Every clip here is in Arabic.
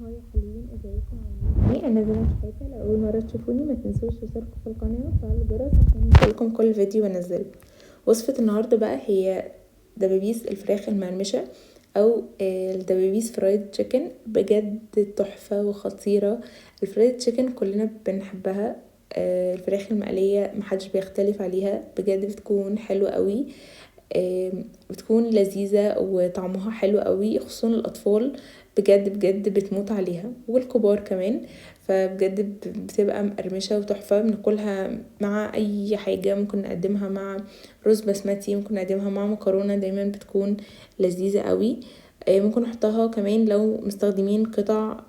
هاي يا حلوين، ازيكم عاملين ايه؟ انا زينب شحاته. لو اول مره تشوفوني ما تنسوش تشتركوا في القناه وتفعلوا الجرس عشان يوصلكم كل فيديو بنزله. وصفه النهارده بقى هي دبابيس الفراخ المقرمشه او الدبابيس فرايد تشيكن. بجد تحفه وخطيره. الفرايد تشيكن كلنا بنحبها. الفراخ المقليه محدش بيختلف عليها، بجد بتكون حلوه قوي. بتكون لذيذة وطعمها حلو قوي، خصوصا الأطفال بجد بجد بتموت عليها، والكبار كمان. فبجد بتبقى مقرمشة وتحفة، بناكلها مع أي حاجة. ممكن نقدمها مع رز بسمتي، ممكن نقدمها مع مكرونة، دايما بتكون لذيذة قوي. ممكن نحطها كمان لو مستخدمين قطع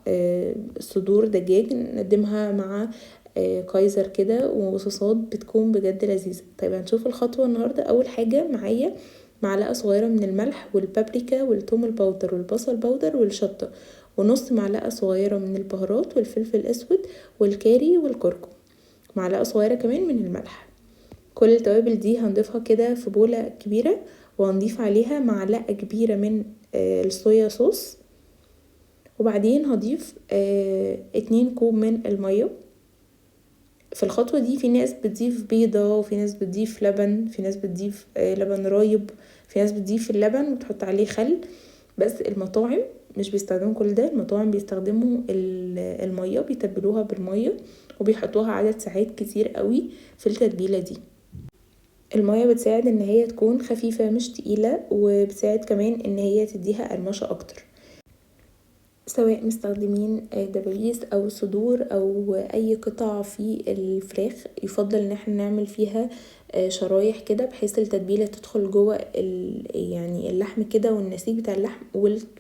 صدور دجاج، نقدمها مع كايزر كده وصوصات، بتكون بجد لذيذة. طيب هنشوف الخطوة النهاردة. أول حاجة معايا معلقة صغيرة من الملح والبابريكا والثوم البودر والبصل بودر والشطة، ونص معلقة صغيرة من البهارات والفلفل الأسود والكاري والكركم، معلقة صغيرة كمان من الملح. كل التوابل دي هنضيفها كده في بولة كبيرة، وهنضيف عليها معلقة كبيرة من الصويا صوص، وبعدين هضيف 2 كوب من المية. في الخطوة دي في ناس بتضيف بيضة، وفي ناس بتضيف لبن، في ناس بتضيف لبن رايب، في ناس بتضيف اللبن وتحط عليه خل. بس المطاعم مش بيستخدموا كل ده، المطاعم بيستخدموا المية، بيتبلوها بالمية وبيحطوها عدد ساعات كتير قوي في التتبيلة دي. المية بتساعد ان هي تكون خفيفة مش تقيلة، وبتساعد كمان ان هي تديها قرمشة اكتر. سواء مستخدمين دبابيس او صدور او اي قطع في الفراخ، يفضل ان احنا نعمل فيها شرايح كده، بحيث التتبيله تدخل جوه يعني اللحم كده، والنسيج بتاع اللحم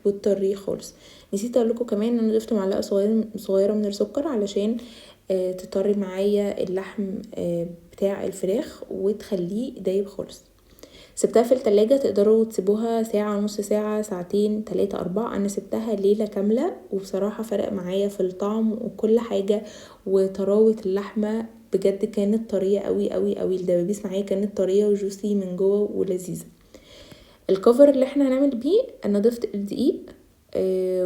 والطري خالص. نسيت اقول لكم كمان ان انا ضفت معلقه صغيره من السكر علشان تطري معايا اللحم بتاع الفراخ وتخليه دايب خالص. سبتها في التلاجة، تقدروا تسيبوها ساعة، نص ساعة، ساعتين، 3، 4. انا سبتها ليلة كاملة، وبصراحة فرق معايا في الطعم وكل حاجة وطراوة اللحمة. بجد كانت طرية قوي قوي قوي، الدبابيس معايا كانت طرية وجوسي من جوه ولذيذة. الكفر اللي احنا هنعمل بيه، انا ضفت الدقيق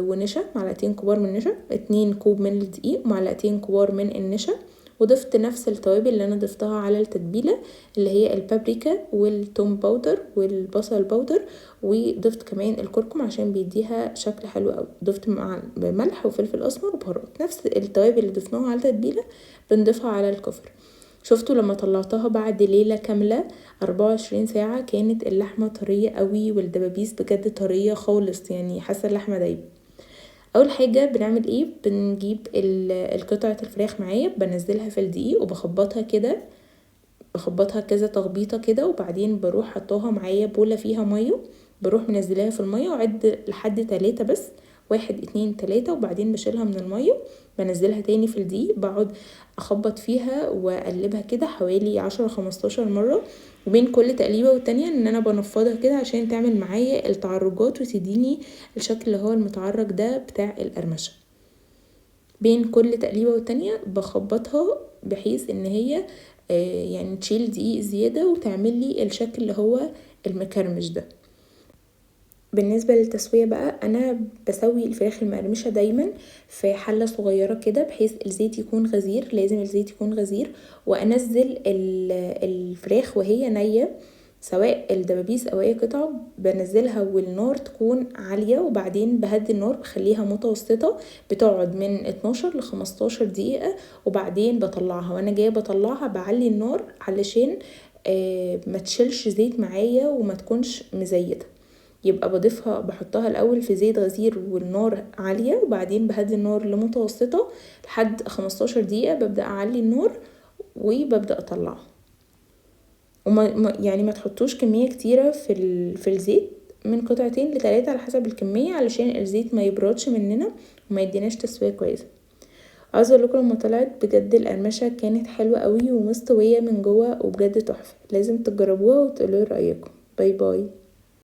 ونشا، معلقتين كبار من النشا، 2 كوب من الدقيق ومعلقتين كبار من النشا. وضفت نفس التوابل اللي انا ضفتها على التتبيله، اللي هي البابريكا والثوم باودر والبصل باودر، وضفت كمان الكركم عشان بيديها شكل حلو قوي. ضفت مع ملح وفلفل اسمر وبهارات، نفس التوابل اللي ضفناها على التتبيله بنضيفها على الكفر. شفتوا لما طلعتها بعد ليلة كاملة 24 ساعة كانت اللحمة طرية قوي، والدبابيس بجد طرية خالص، يعني حاسة اللحمة دايبة. اول حاجة بنعمل ايه، بنجيب القطعة الفراخ معايا، بنزلها في الدقيق وبخبطها كده، بخبطها كذا تخبيطة كده، وبعدين بروح حطاها معايا بولة فيها مية، بروح منزلاها في المية وعد لحد 3 بس، 1، 2، 3، وبعدين بشيلها من المية، بنزلها تاني في الدقيق، بقعد اخبط فيها واقلبها كده حوالي 10-15 مرة، وبين كل تقليبة والتانية ان انا بنفضها كده عشان تعمل معايا التعرجات وتديني الشكل اللي هو المتعرج ده بتاع القرمشة. بين كل تقليبة والتانية بخبطها بحيث ان هي يعني تشيل دقيق زيادة وتعمل لي الشكل اللي هو المكرمش ده. بالنسبة للتسوية بقى، انا بسوي الفراخ المقرمشة دايما في حلة صغيرة كده، بحيث الزيت يكون غزير، لازم الزيت يكون غزير. وانزل الفراخ وهي نية، سواء الدبابيس او اي قطعة، بنزلها والنار تكون عالية، وبعدين بهدي النار بخليها متوسطة، بتقعد من 12-15 دقيقة، وبعدين بطلعها. وانا جاية بطلعها بعلي النار علشان ما تشيلش زيت معايا وما تكونش مزيتة. يبقى بضيفها، بحطها الاول في زيت غزير والنار عالية، وبعدين بهدي النار لمتوسطة لحد 15 دقيقة، ببدأ اعلي النار وببدأ اطلعها. يعني ما تحطوش كمية كتيرة في الزيت، من 2-3 على حسب الكمية، علشان الزيت ما يبردش مننا وما يديناش تسوية كويسة. عاوزة اقولكم لما طلعت بجد القرمشة كانت حلوة قوي ومستوية من جوه، وبجد تحفة. لازم تجربوها وتقولوا رأيكم. باي باي.